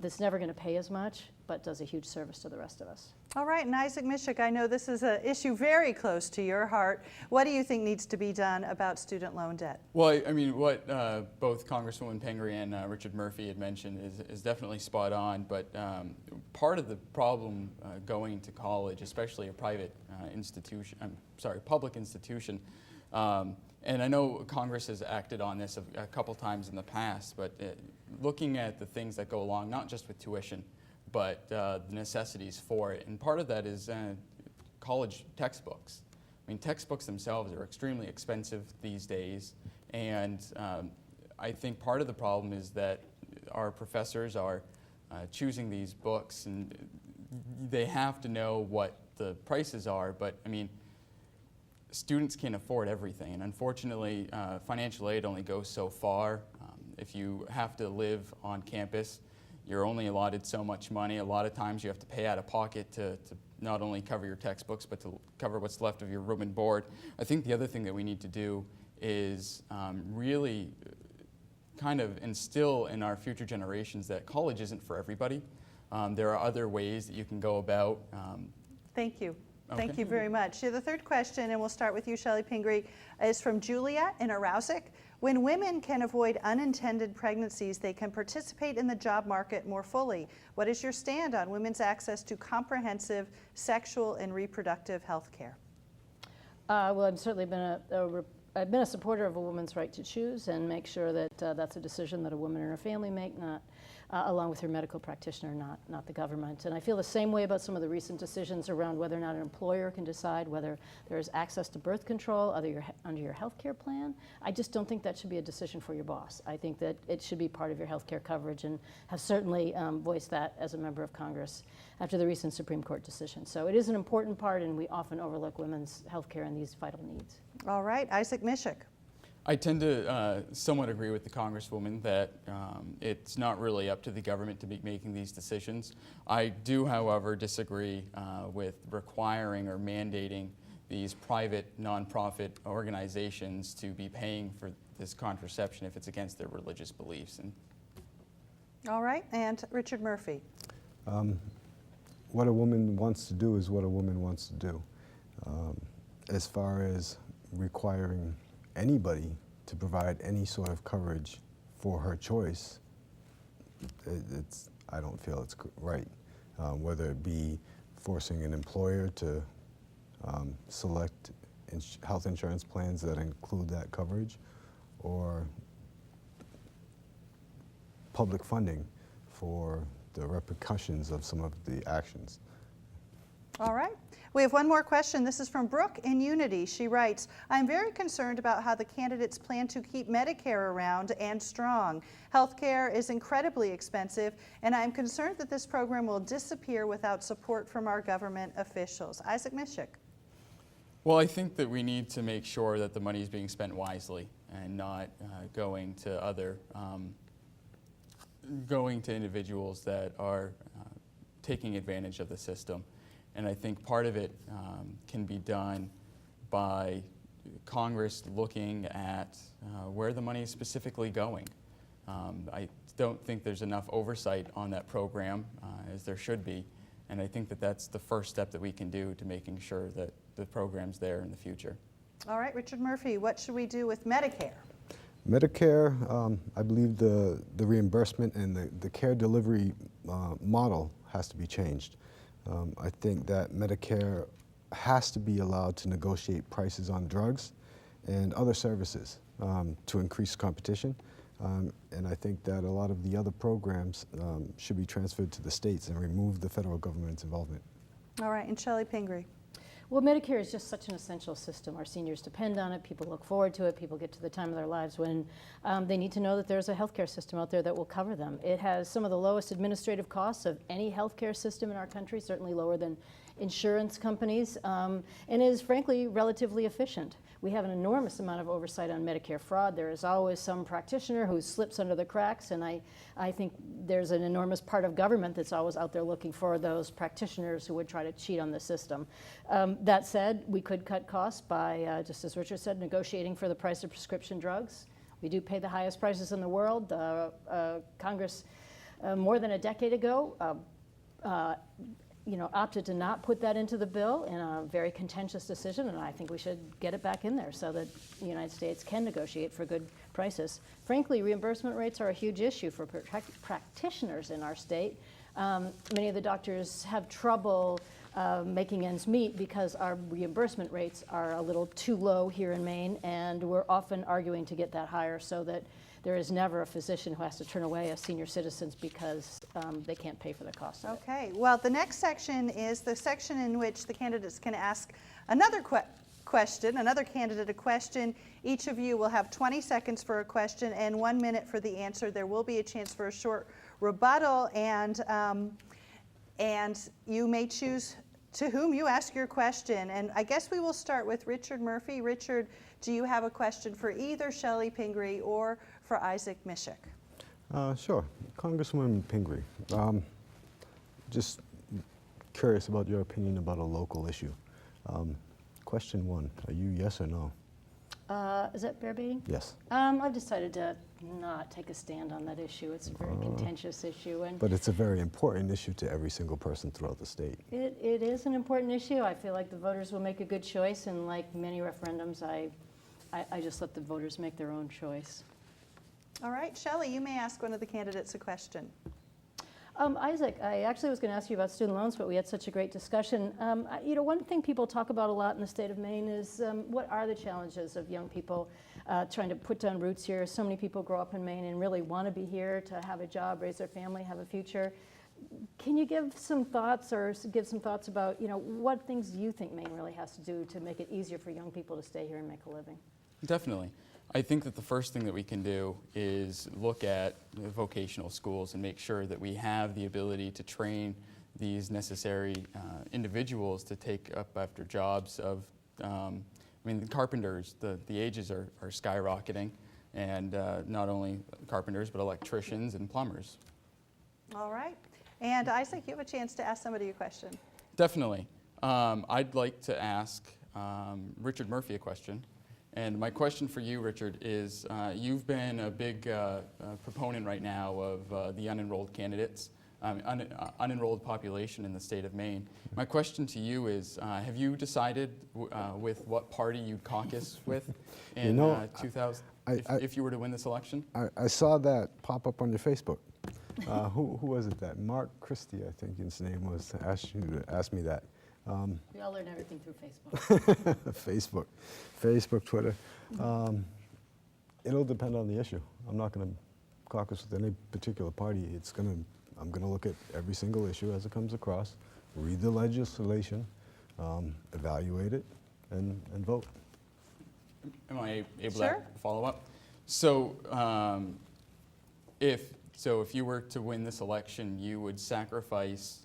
that's never going to pay as much, but does a huge service to the rest of us.
All right, and Issac Misiuk, I know this is an issue very close to your heart. What do you think needs to be done about student loan debt?
Well, I mean, what both Congresswoman Pingree and Richard Murphy had mentioned is definitely spot on, but part of the problem going to college, especially a private public institution, and I know Congress has acted on this a couple times in the past, but looking at the things that go along, not just with tuition, but the necessities for it. And part of that is college textbooks. I mean, textbooks themselves are extremely expensive these days, and I think part of the problem is that our professors are choosing these books, and they have to know what the prices are, but I mean, students can't afford everything, and unfortunately, financial aid only goes so far. If you have to live on campus, you're only allotted so much money. A lot of times you have to pay out of pocket to not only cover your textbooks, but to cover what's left of your room and board. I think the other thing that we need to do is really kind of instill in our future generations that college isn't for everybody. There are other ways that you can go about.
Thank you.
Okay.
Thank you very much. The third question, and we'll start with you, Chellie Pingree, is from Julia in Issac. When women can avoid unintended pregnancies, they can participate in the job market more fully. What is your stand on women's access to comprehensive sexual and reproductive health care?
Well, I've certainly been I've been a supporter of a woman's right to choose and make sure that that's a decision that a woman and her family make, not along with her medical practitioner, not the government. And I feel the same way about some of the recent decisions around whether or not an employer can decide whether there is access to birth control under your health care plan. I just don't think that should be a decision for your boss. I think that it should be part of your health care coverage, and have certainly voiced that as a member of Congress after the recent Supreme Court decision. So it is an important part, and we often overlook women's health care and these vital needs.
All right, Issac Misiuk.
I tend to somewhat agree with the Congresswoman that it's not really up to the government to be making these decisions. I do, however, disagree with requiring or mandating these private nonprofit organizations to be paying for this contraception if it's against their religious beliefs. And
All right, and Richard Murphy.
What a woman wants to do is what a woman wants to do. As far as requiring anybody to provide any sort of coverage for her choice, I don't feel it's right. Whether it be forcing an employer to select health insurance plans that include that coverage, or public funding for the repercussions of some of the actions.
All right. We have one more question. This is from Brooke in Unity. She writes, I'm very concerned about how the candidates plan to keep Medicare around and strong. Healthcare is incredibly expensive, and I'm concerned that this program will disappear without support from our government officials. Issac Misiuk.
well, I think that we need to make sure that the money is being spent wisely and not going to individuals that are taking advantage of the system. And I think part of it can be done by Congress looking at where the money is specifically going. I don't think there's enough oversight on that program as there should be. And I think that that's the first step that we can do to making sure that the program's there in the future.
All right, Richard Murphy, what should we do with Medicare?
Medicare, I believe the reimbursement and the care delivery model has to be changed. I think that Medicare has to be allowed to negotiate prices on drugs and other services to increase competition. And I think that a lot of the other programs should be transferred to the states and remove the federal government's involvement.
All right, and Chellie Pingree.
Well, Medicare is just such an essential system. Our seniors depend on it. People look forward to it. People get to the time of their lives when they need to know that there's a healthcare system out there that will cover them. It has some of the lowest administrative costs of any healthcare system in our country, certainly lower than insurance companies, and is frankly relatively efficient. We have an enormous amount of oversight on Medicare fraud. There is always some practitioner who slips under the cracks, and I think there's an enormous part of government that's always out there looking for those practitioners who would try to cheat on the system. That said, we could cut costs by, just as Richard said, negotiating for the price of prescription drugs. We do pay the highest prices in the world. Congress, more than a decade ago, opted to not put that into the bill in a very contentious decision, and I think we should get it back in there so that the United States can negotiate for good prices. Frankly, reimbursement rates are a huge issue for practitioners in our state. Many of the doctors have trouble making ends meet because our reimbursement rates are a little too low here in Maine, and we're often arguing to get that higher so that there is never a physician who has to turn away a senior citizens because they can't pay for the cost of it.
Okay, well, the next section is the section in which the candidates can ask another another candidate a question. Each of you will have 20 seconds for a question and 1 minute for the answer. There will be a chance for a short rebuttal, and you may choose to whom you ask your question. And I guess we will start with Richard Murphy. Richard, do you have a question for either Chellie Pingree or for Issac Misiuk?
Sure. Congresswoman Pingree, just curious about your opinion about a local issue. Question 1, are you yes or no?
Is that bear baiting?
Yes.
I've decided to not take a stand on that issue. It's a very contentious issue.
But it's a very important issue to every single person throughout the state.
It is an important issue. I feel like the voters will make a good choice, and like many referendums, I just let the voters make their own choice.
All right, Chellie, you may ask one of the candidates a question.
Issac, I actually was going to ask you about student loans, but we had such a great discussion. One thing people talk about a lot in the state of Maine is what are the challenges of young people trying to put down roots here. So many people grow up in Maine and really want to be here to have a job, raise their family, have a future. Can you give some thoughts about, what things you think Maine really has to do to make it easier for young people to stay here and make a living?
Definitely. I think that the first thing that we can do is look at the vocational schools and make sure that we have the ability to train these necessary individuals to take up after jobs of, the carpenters, the ages are skyrocketing, and not only carpenters, but electricians and plumbers.
All right. And Issac, you have a chance to ask somebody a question.
Definitely. I'd like to ask Richard Murphy a question. And my question for you, Richard, is you've been a big proponent right now of the unenrolled candidates, unenrolled population in the state of Maine. My question to you is, have you decided with what party you'd caucus with in 2000, if you were to win this election?
I saw that pop up on your Facebook. Who was it that? Mark Christie, I think his name was, asked me that.
We all learn everything through Facebook.
Facebook, Twitter. It'll depend on the issue. I'm not going to caucus with any particular party. I'm going to look at every single issue as it comes across, read the legislation, evaluate it, and vote.
Am I able
Sure.
to follow up? So, if you were to win this election, you would sacrifice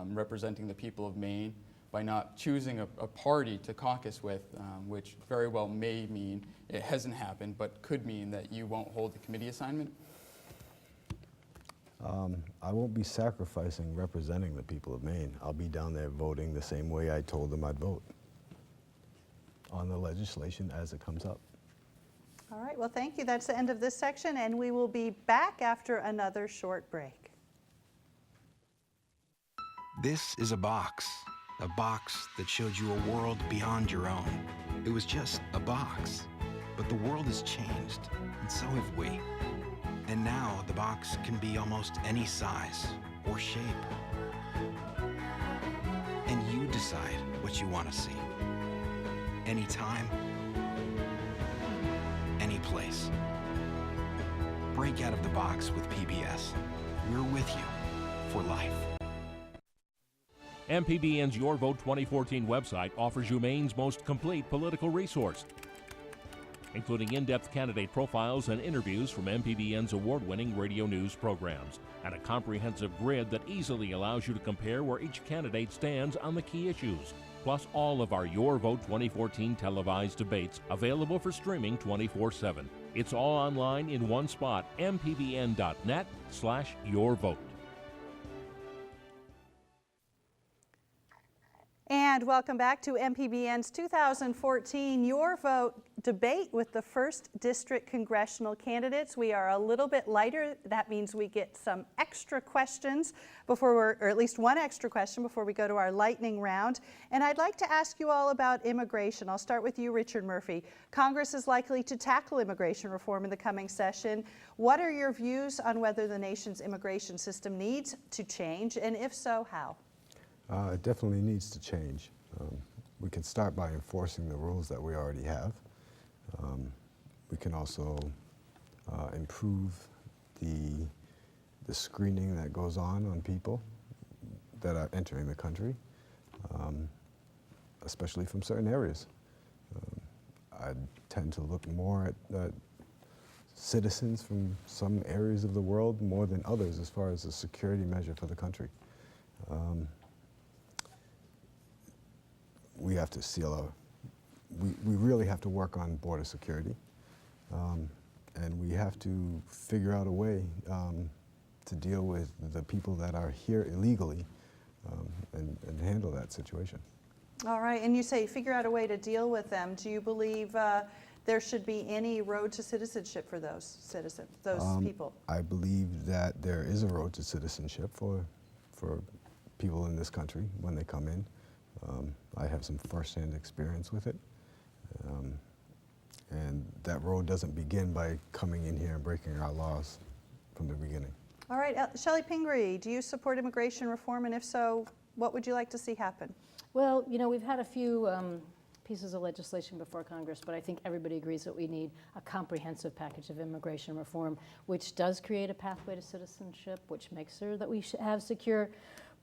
representing the people of Maine by not choosing a party to caucus with, which very well may mean, it hasn't happened, but could mean that you won't hold the committee assignment?
I won't be sacrificing representing the people of Maine. I'll be down there voting the same way I told them I'd vote on the legislation as it comes up.
All right, well, thank you. That's the end of this section, and we will be back after another short break.
This is a box that showed you a world beyond your own. It was just a box, but the world has changed, and so have we. And now the box can be almost any size or shape. And you decide what you want to see. Anytime, any place. Break out of the box with PBS. We're with you for life.
MPBN's Your Vote 2014 website offers you Maine's most complete political resource, including in-depth candidate profiles and interviews from MPBN's award-winning radio news programs, and a comprehensive grid that easily allows you to compare where each candidate stands on the key issues, plus all of our Your Vote 2014 televised debates available for streaming 24/7. It's all online in one spot, mpbn.net/yourvote.
And welcome back to MPBN's 2014 Your Vote debate with the 1st District congressional candidates. We are a little bit lighter. That means we get some extra questions or at least one extra question before we go to our lightning round. And I'd like to ask you all about immigration. I'll start with you, Richard Murphy. Congress is likely to tackle immigration reform in the coming session. What are your views on whether the nation's immigration system needs to change, and if so, how?
It definitely needs to change. We can start by enforcing the rules that we already have. We can also improve the screening that goes on people that are entering the country, especially from certain areas. I tend to look more at citizens from some areas of the world more than others as far as a security measure for the country. We have to we really have to work on border security, and we have to figure out a way to deal with the people that are here illegally and handle that situation.
All right, and you say figure out a way to deal with them. Do you believe there should be any road to citizenship for those people?
I believe that there is a road to citizenship for people in this country when they come in. I have some first-hand experience with it. And that road doesn't begin by coming in here and breaking our laws from the beginning.
All right, Chellie Pingree, do you support immigration reform, and if so, what would you like to see happen?
Well, you know, we've had a few pieces of legislation before Congress, but I think everybody agrees that we need a comprehensive package of immigration reform, which does create a pathway to citizenship, which makes sure that we have secure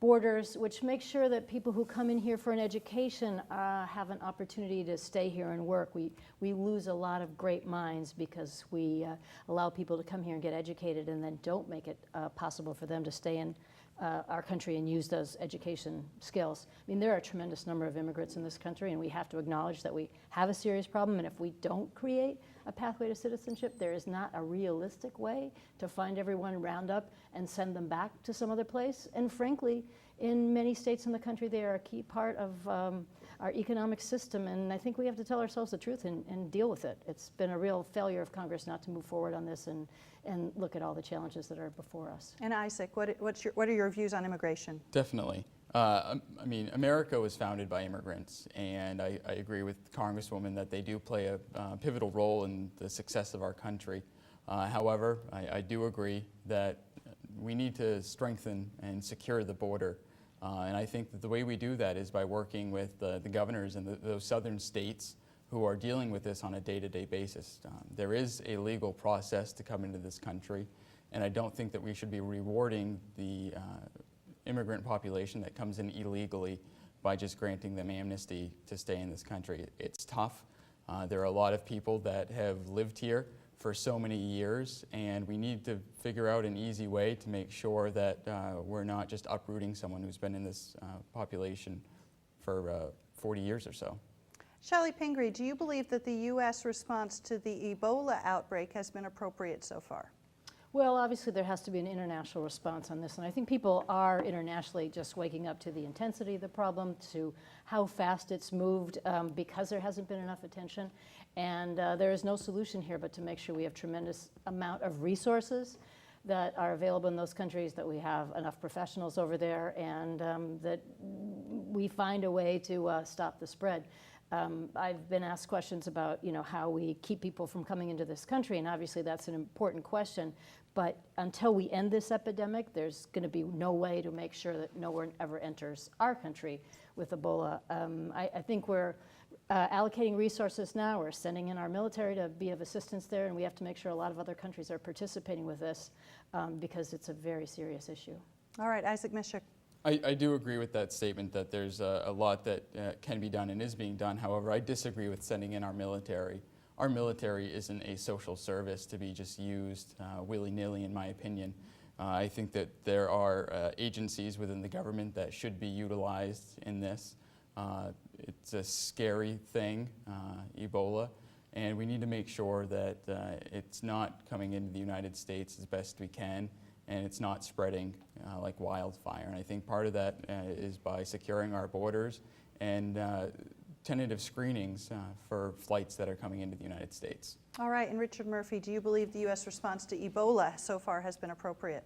borders, which makes sure that people who come in here for an education have an opportunity to stay here and work. We lose a lot of great minds because we allow people to come here and get educated and then don't make it possible for them to stay in our country and use those education skills. I mean, there are a tremendous number of immigrants in this country, and we have to acknowledge that we have a serious problem, and if we don't create a pathway to citizenship, there is not a realistic way to find everyone, round up, and send them back to some other place. And frankly, in many states in the country, they are a key part of our economic system, and I think we have to tell ourselves the truth and deal with it. It's been a real failure of Congress not to move forward on this and look at all the challenges that are before us.
And Isaac, what are your views on immigration?
Definitely. I mean, America was founded by immigrants, and I agree with Congresswoman that they do play a pivotal role in the success of our country. However, I do agree that we need to strengthen and secure the border. And I think that the way we do that is by working with the governors in those southern states who are dealing with this on a day-to-day basis. There is a legal process to come into this country, and I don't think that we should be rewarding the immigrant population that comes in illegally by just granting them amnesty to stay in this country. It's tough. There are a lot of people that have lived here for so many years, and we need to figure out an easy way to make sure that we're not just uprooting someone who's been in this population for 40 years or so.
Chellie Pingree, do you believe that the U.S. response to the Ebola outbreak has been appropriate so far?
Well, obviously there has to be an international response on this, and I think people are internationally just waking up to the intensity of the problem, to how fast it's moved, because there hasn't been enough attention. And there is no solution here but to make sure we have tremendous amount of resources that are available in those countries, that we have enough professionals over there, and that we find a way to stop the spread. I've been asked questions about, how we keep people from coming into this country, and obviously that's an important question. But until we end this epidemic, there's going to be no way to make sure that no one ever enters our country with Ebola. I think we're allocating resources now. We're sending in our military to be of assistance there, and we have to make sure a lot of other countries are participating with this because it's a very serious issue.
All right, Isaac Misiuk.
I do agree with that statement that there's a lot that can be done and is being done. However, I disagree with sending in our military. Our military isn't a social service to be just used willy-nilly, in my opinion. I think that there are agencies within the government that should be utilized in this. It's a scary thing, Ebola, and we need to make sure that it's not coming into the United States as best we can, and it's not spreading like wildfire. And I think part of that is by securing our borders and tentative screenings for flights that are coming into the United States.
All right, and Richard Murphy, do you believe the U.S. response to Ebola so far has been appropriate?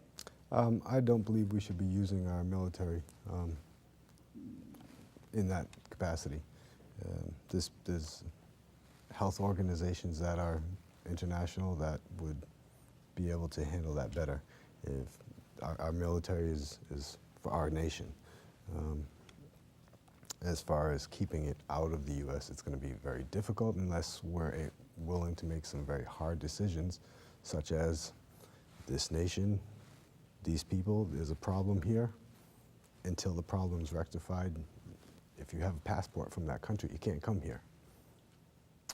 I don't believe we should be using our military in that capacity. There's health organizations that are international that would be able to handle that better if our military is for our nation. As far as keeping it out of the U.S., it's going to be very difficult unless we're willing to make some very hard decisions, such as this nation, these people, there's a problem here. Until the problem's rectified, if you have a passport from that country, you can't come here.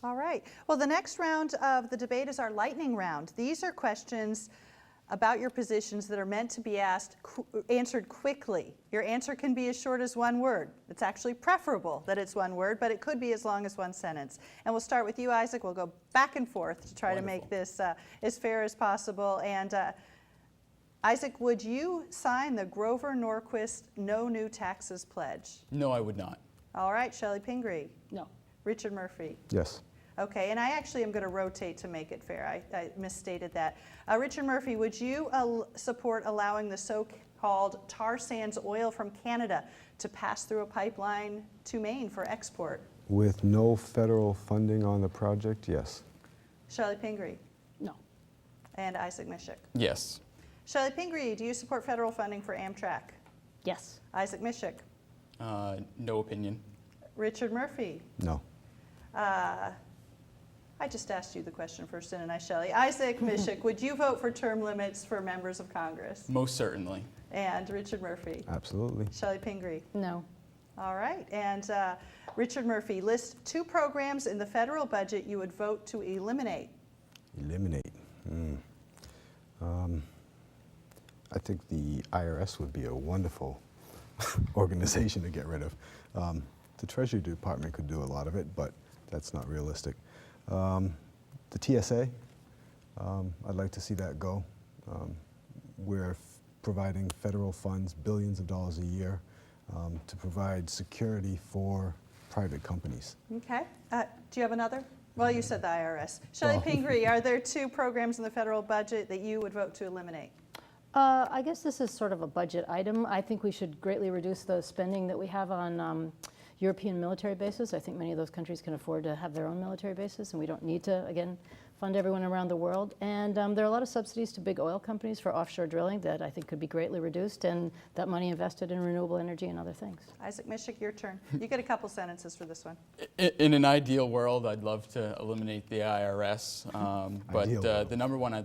All right. Well, the next round of the debate is our lightning round. These are questions about your positions that are meant to be answered quickly. Your answer can be as short as one word. It's actually preferable that it's one word, but it could be as long as one sentence. And we'll start with you, Isaac. We'll go back and forth to try to make this as fair as possible. And Isaac, would you sign the Grover Norquist No New Taxes pledge?
No, I would not.
All right, Chellie Pingree.
No.
Richard Murphy.
Yes.
Okay, and I actually am going to rotate to make it fair. I misstated that. Richard Murphy, would you support allowing the so-called tar sands oil from Canada to pass through a pipeline to Maine for export?
With no federal funding on the project, yes.
Chellie Pingree.
No.
And Isaac Misiuk.
Yes.
Chellie Pingree, do you support federal funding for Amtrak?
Yes.
Isaac Misiuk.
No opinion.
Richard Murphy.
No.
I just asked you the question first, didn't I, Chellie? Isaac Misiuk, would you vote for term limits for members of Congress?
Most certainly.
And Richard Murphy.
Absolutely.
Chellie Pingree.
No.
All right. And Richard Murphy, list 2 programs in the federal budget you would vote to eliminate.
Eliminate. I think the IRS would be a wonderful organization to get rid of. The Treasury Department could do a lot of it, but that's not realistic. The TSA, I'd like to see that go. We're providing federal funds, billions of dollars a year, to provide security for private companies.
Okay. Do you have another? Well, you said the IRS. Chellie
Oh.
Pingree, are there two programs in the federal budget that you would vote to eliminate?
I guess this is sort of a budget item. I think we should greatly reduce the spending that we have on European military bases. I think many of those countries can afford to have their own military bases, and we don't need to, again, fund everyone around the world. And there are a lot of subsidies to big oil companies for offshore drilling that I think could be greatly reduced, and that money invested in renewable energy and other things.
Isaac Misiuk, your turn. You get a couple sentences for this one.
In an ideal world, I'd love to eliminate the IRS, but
Ideal world.
the number one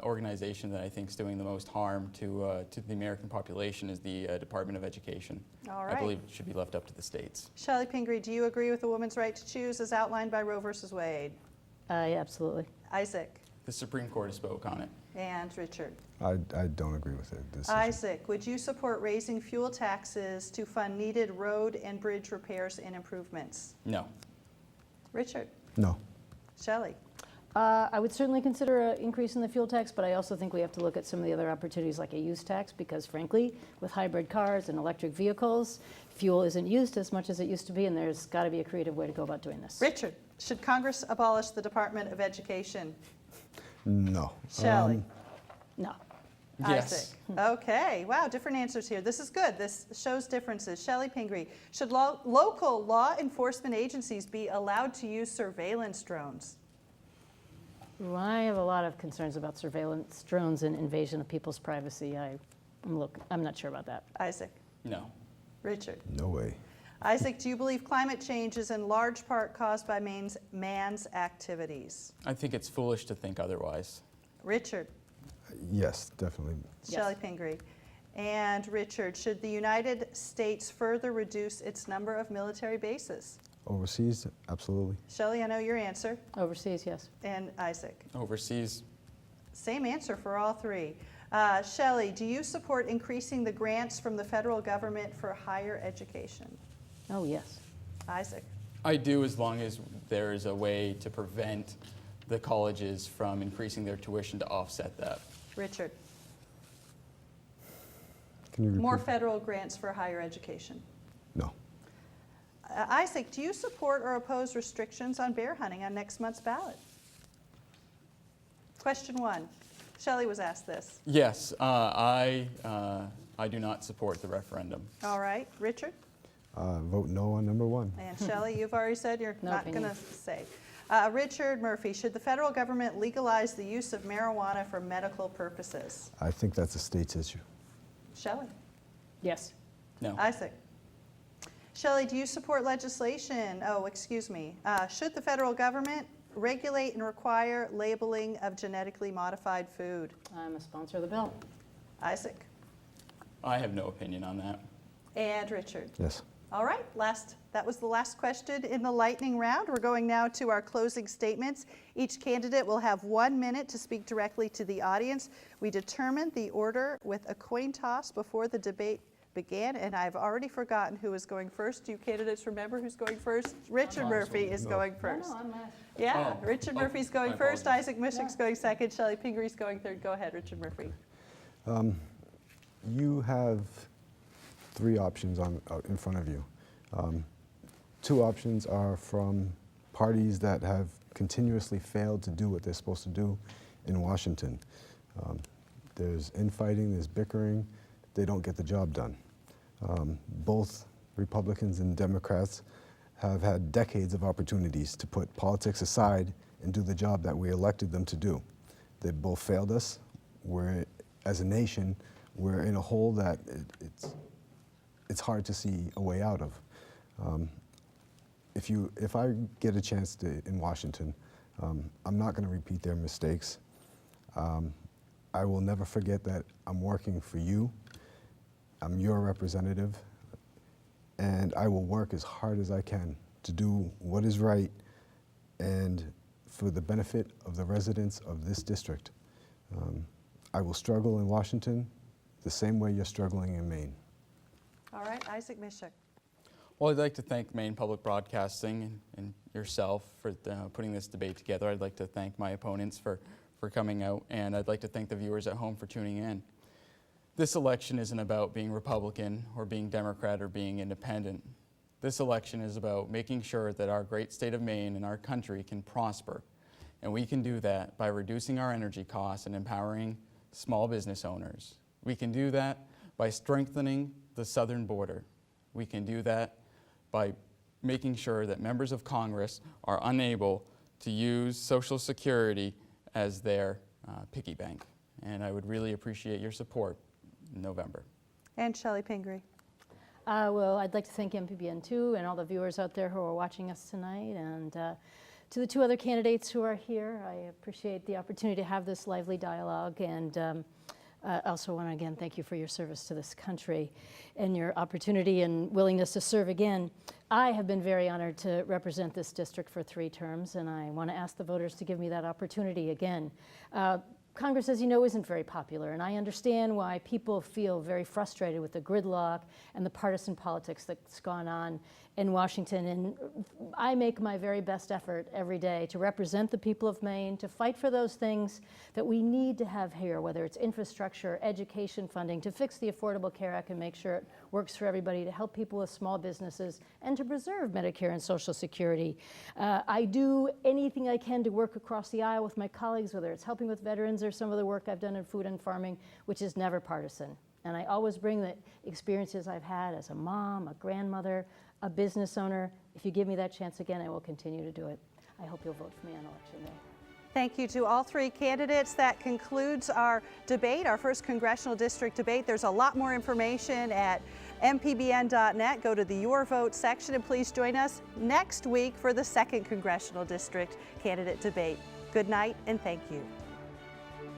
organization that I think is doing the most harm to the American population is the Department of Education.
All right.
I believe it should be left up to the states.
Chellie Pingree, do you agree with the woman's right to choose as outlined by Roe versus Wade?
Yeah, absolutely.
Isaac
The Supreme Court has spoke on it.
and Richard.
I don't agree with it. This
Isaac, would you support raising fuel taxes to fund needed road and bridge repairs and improvements?
No.
Richard,
No.
Chellie,
I would certainly consider an increase in the fuel tax, but I also think we have to look at some of the other opportunities like a use tax, because frankly, with hybrid cars and electric vehicles, fuel isn't used as much as it used to be, and there's got to be a creative way to go about doing this.
Richard, should Congress abolish the Department of Education?
No.
Shelley,
No.
Yes.
Isaac. Okay, wow, different answers here. This is good. This shows differences. Chellie Pingree, should local law enforcement agencies be allowed to use surveillance drones?
Well, I have a lot of concerns about surveillance drones and invasion of people's privacy. I'm not sure about that.
Isaac,
No.
Richard.
No way.
Isaac, do you believe climate change is in large part caused by man's activities?
I think it's foolish to think otherwise.
Richard,
Yes, definitely.
Yes.
Chellie Pingree. And Richard, should the United States further reduce its number of military bases?
Overseas, absolutely.
Shelley, I know your answer.
Overseas, yes.
And Isaac.
Overseas,
Same answer for all three. Shelley, do you support increasing the grants from the federal government for higher education?
Oh, yes.
Isaac.
I do, as long as there is a way to prevent the colleges from increasing their tuition to offset that.
Richard.
Can you repeat?
More federal grants for higher education.
No.
Isaac, do you support or oppose restrictions on bear hunting on next month's ballot? Question one. Shelley was asked this.
Yes, I do not support the referendum.
All right. Richard?
Vote no on number one.
And Shelley, you've already said you're
No
not
opinion.
going to say. Richard Murphy, should the federal government legalize the use of marijuana for medical purposes?
I think that's a state's issue.
Shelley?
Yes.
No.
Isaac? Shelley, do you support legislation? Oh, excuse me. Should the federal government regulate and require labeling of genetically modified food?
I'm a sponsor of the bill.
Isaac?
I have no opinion on that.
And Richard?
Yes.
All right, that was the last question in the lightning round. We're going now to our closing statements. Each candidate will have 1 minute to speak directly to the audience. We determined the order with a coin toss before the debate began, and I've already forgotten who is going first. Do you candidates remember who's going first? Richard Murphy is going first.
No, I'm last.
Yeah,
Oh.
Richard
Oh,
Murphy's going
my
first,
apologies.
Isaac Misiuk's going second, Chellie Pingree's going third. Go ahead, Richard Murphy.
You have three options in front of you. Two options are from parties that have continuously failed to do what they're supposed to do in Washington. There's infighting, there's bickering, they don't get the job done. Both Republicans and Democrats have had decades of opportunities to put politics aside and do the job that we elected them to do. They both failed us. As a nation, we're in a hole that it's hard to see a way out of. If I get a chance in Washington, I'm not going to repeat their mistakes. I will never forget that I'm working for you. I'm your representative, and I will work as hard as I can to do what is right and for the benefit of the residents of this district. I will struggle in Washington the same way you're struggling in Maine.
All right, Isaac Misiuk.
Well, I'd like to thank Maine Public Broadcasting and yourself for putting this debate together. I'd like to thank my opponents for coming out, and I'd like to thank the viewers at home for tuning in. This election isn't about being Republican or being Democrat or being independent. This election is about making sure that our great state of Maine and our country can prosper. And we can do that by reducing our energy costs and empowering small business owners. We can do that by strengthening the southern border. We can do that by making sure that members of Congress are unable to use Social Security as their piggy bank. And I would really appreciate your support in November.
And Chellie Pingree.
Well, I'd like to thank MPBN too and all the viewers out there who are watching us tonight, and to the two other candidates who are here. I appreciate the opportunity to have this lively dialogue, and also want to again thank you for your service to this country and your opportunity and willingness to serve again. I have been very honored to represent this district for 3 terms, and I want to ask the voters to give me that opportunity again. Congress, as you know, isn't very popular, and I understand why people feel very frustrated with the gridlock and the partisan politics that's gone on in Washington. And I make my very best effort every day to represent the people of Maine, to fight for those things that we need to have here, whether it's infrastructure, education funding, to fix the Affordable Care Act and make sure it works for everybody, to help people with small businesses, and to preserve Medicare and Social Security. I do anything I can to work across the aisle with my colleagues, whether it's helping with veterans or some of the work I've done in food and farming, which is never partisan. And I always bring the experiences I've had as a mom, a grandmother, a business owner. If you give me that chance again, I will continue to do it. I hope you'll vote for me on election day.
Thank you to all 3 candidates. That concludes our debate, our 1st Congressional District debate. There's a lot more information at mpbn.net. Go to the Your Vote section, and please join us next week for the 2nd Congressional District candidate debate. Good night and thank you.